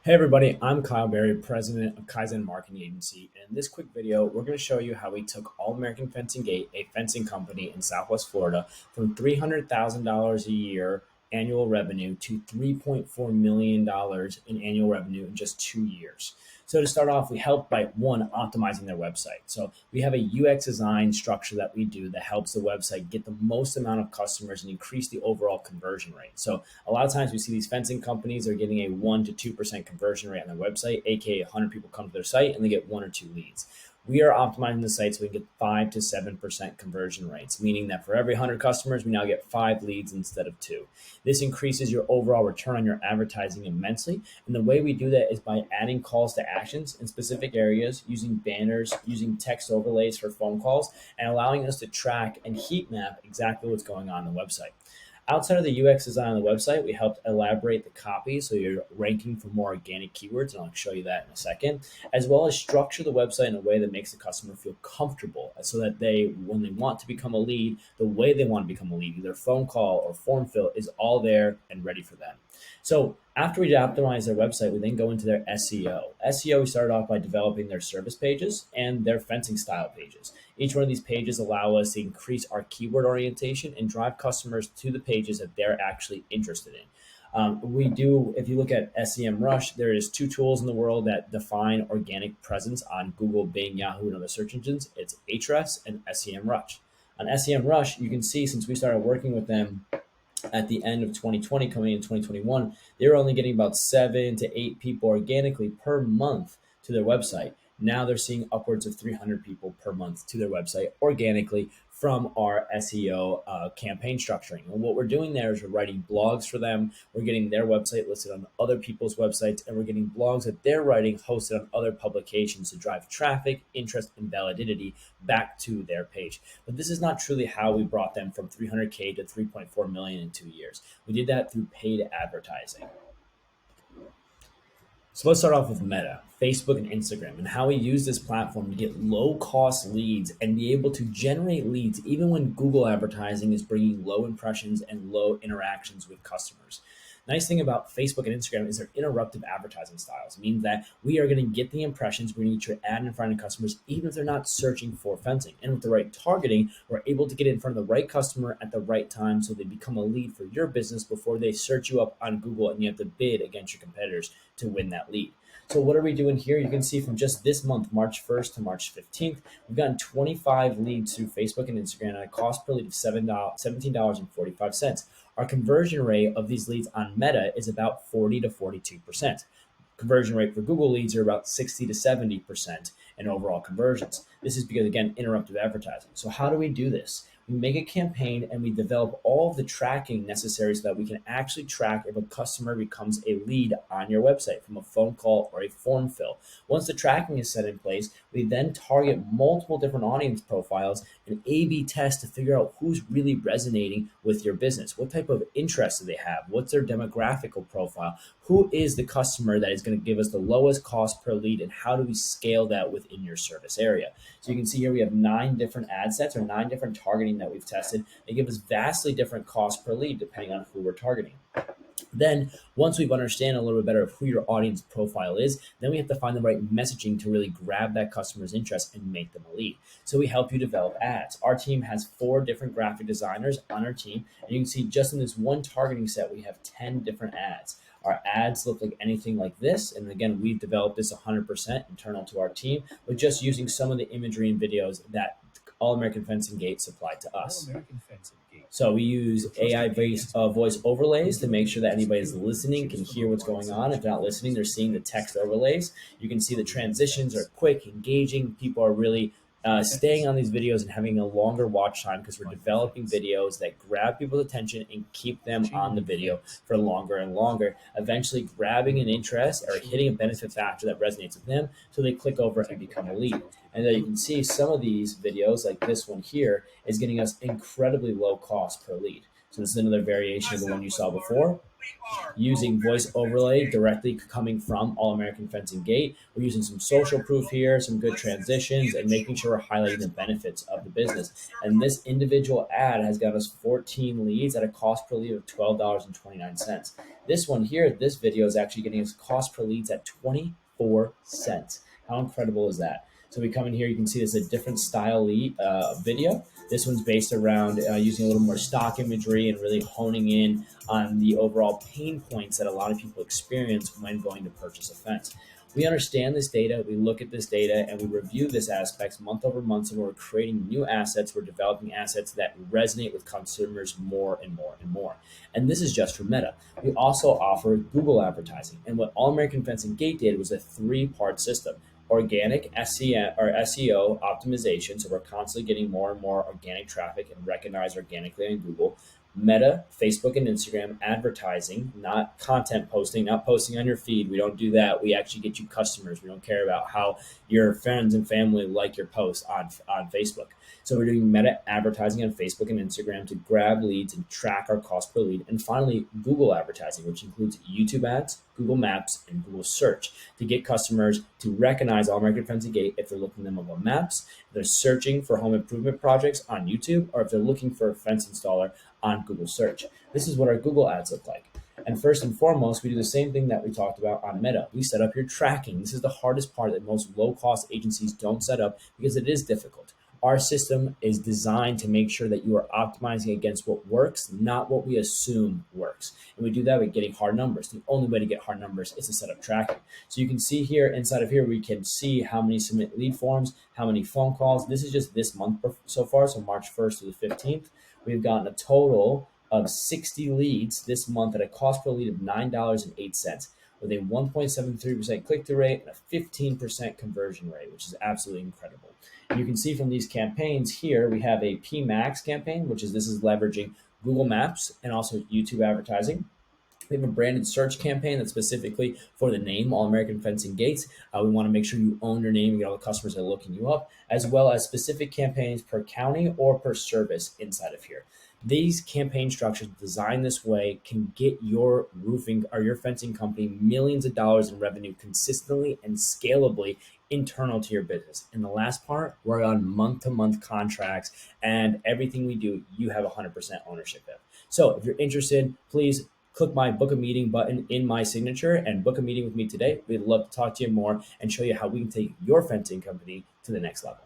Hey everybody, I'm Kyle Berry, president of Kaizen Marketing Agency. And in this quick video, we're going to show you how we took All American Fencing Gate, a fencing company in Southwest Florida, from $300,000 a year annual revenue to $3.4 million in annual revenue in just 2 years. So to start off, we help by one, optimizing their website. So we have a UX design structure that we do that helps the website get the most amount of customers and increase the overall conversion rate. So a lot of times we see these fencing companies are getting a 1 to 2% conversion rate on their website, aka 100 people come to their site and they get one or two leads. We are optimizing the site so we can get 5 to 7% conversion rates, meaning that for every 100 customers, we now get 5 leads instead of two. This increases your overall return on your advertising immensely. And the way we do that is by adding calls to actions in specific areas, using banners, using text overlays for phone calls, and allowing us to track and heat map exactly what's going on the website. Outside of the UX design on the website, we helped elaborate the copy so you're ranking for more organic keywords, and I'll show you that in a second, as well as structure the website in a way that makes the customer feel comfortable so that when they want to become a lead, the way they want to become a lead, either phone call or form fill, is all there and ready for them. So after we optimize their website, we then go into their SEO. SEO, we started off by developing their service pages and their fencing style pages. Each one of these pages allow us to increase our keyword orientation and drive customers to the pages that they're actually interested in. If you look at SEMrush, there is two tools in the world that define organic presence on Google, Bing, Yahoo, and other search engines. It's Ahrefs and SEMrush. On SEMrush, you can see since we started working with them at the end of 2020, coming in 2021, they were only getting about 7 to 8 people organically per month to their website. Now they're seeing upwards of 300 people per month to their website organically from our SEO campaign structuring. And what we're doing there is we're writing blogs for them. We're getting their website listed on other people's websites, and we're getting blogs that they're writing hosted on other publications to drive traffic, interest, and validity back to their page. But this is not truly how we brought them from 300K to 3.4 million in 2 years. We did that through paid advertising. So let's start off with Meta, Facebook, and Instagram, and how we use this platform to get low cost leads and be able to generate leads even when Google advertising is bringing low impressions and low interactions with customers. Nice thing about Facebook and Instagram is their interruptive advertising styles. It means that we are going to get the impressions, we're going to get your ad in front of customers, even if they're not searching for fencing. And with the right targeting, we're able to get in front of the right customer at the right time so they become a lead for your business before they search you up on Google and you have to bid against your competitors to win that lead. So what are we doing here? You can see from just this month, March 1st to March 15th, we've gotten 25 leads through Facebook and Instagram at a cost per lead of $17.45. Our conversion rate of these leads on Meta is about 40 to 42%. Conversion rate for Google leads are about 60 to 70% in overall conversions. This is because, again, interruptive advertising. So how do we do this? We make a campaign and we develop all of the tracking necessary so that we can actually track if a customer becomes a lead on your website from a phone call or a form fill. Once the tracking is set in place, we then target multiple different audience profiles and A/B test to figure out who's really resonating with your business. What type of interest do they have? What's their demographical profile? Who is the customer that is going to give us the lowest cost per lead, and how do we scale that within your service area? So you can see here we have 9 different ad sets or 9 different targeting that we've tested. They give us vastly different cost per lead depending on who we're targeting. Then once we've understand a little bit better of who your audience profile is, then we have to find the right messaging to really grab that customer's interest and make them a lead. So we help you develop ads. Our team has 4 different graphic designers on our team, and you can see just in this one targeting set, we have 10 different ads. Our ads look like anything like this. And again, we've developed this 100% internal to our team, but just using some of the imagery and videos that All American Fencing Gate supplied to us. So we use AI-based voice overlays to make sure that anybody that's listening can hear what's going on. If they're not listening, they're seeing the text overlays. You can see the transitions are quick, engaging. People are really staying on these videos and having a longer watch time because we're developing videos that grab people's attention and keep them on the video for longer and longer, eventually grabbing an interest or hitting a benefit factor that resonates with them so they click over and become a lead. And then you can see some of these videos, like this one here, is getting us incredibly low cost per lead. So this is another variation of the one you saw before. using voice overlay directly coming from All American Fencing Gate. We're using some social proof here, some good transitions, and making sure we're highlighting the benefits of the business. And this individual ad has got us 14 leads at a cost per lead of $12.29. This one here, this video is actually getting us cost per leads at 24 cents. How incredible is that? So we come in here, you can see this is a different style lead video. This one's based around using a little more stock imagery and really honing in on the overall pain points that a lot of people experience when going to purchase a fence. We understand this data, we look at this data, and we review this aspects month over month, and we're creating new assets. We're developing assets that resonate with consumers more and more and more. And this is just for Meta. We also offer Google advertising. And what All American Fencing Gate did was a three-part system. Organic SEM or SEO optimization, so we're constantly getting more and more organic traffic and recognized organically on Google. Meta, Facebook, and Instagram advertising, not content posting, not posting on your feed. We don't do that. We actually get you customers. We don't care about how your friends and family like your posts on Facebook. So we're doing Meta advertising on Facebook and Instagram to grab leads and track our cost per lead. And finally, Google advertising, which includes YouTube ads, Google Maps, and Google Search to get customers to recognize All American Fencing Gate if they're looking them up on maps, if they're searching for home improvement projects on YouTube, or if they're looking for a fence installer on Google Search. This is what our Google ads look like. And first and foremost, we do the same thing that we talked about on Meta. We set up your tracking. This is the hardest part that most low-cost agencies don't set up because it is difficult. Our system is designed to make sure that you are optimizing against what works, not what we assume works. And we do that by getting hard numbers. The only way to get hard numbers is to set up tracking. So you can see here, inside of here, we can see how many submit lead forms, how many phone calls. This is just this month so far, so March 1st to the 15th. We've gotten a total of 60 leads this month at a cost per lead of $9.08 with a 1.73% click-through rate and a 15% conversion rate, which is absolutely incredible. And you can see from these campaigns here, we have a PMAX campaign, which is this is leveraging Google Maps and also YouTube advertising. We have a branded search campaign that's specifically for the name All American Fencing Gates. We want to make sure you own your name and get all the customers that are looking you up, as well as specific campaigns per county or per service inside of here. These campaign structures designed this way can get your roofing or your fencing company millions of dollars in revenue consistently and scalably internal to your business. And the last part, we're on month-to-month contracts, and everything we do, you have 100% ownership of. So if you're interested, please click my book a meeting button in my signature and book a meeting with me today. We'd love to talk to you more and show you how we can take your fencing company to the next level.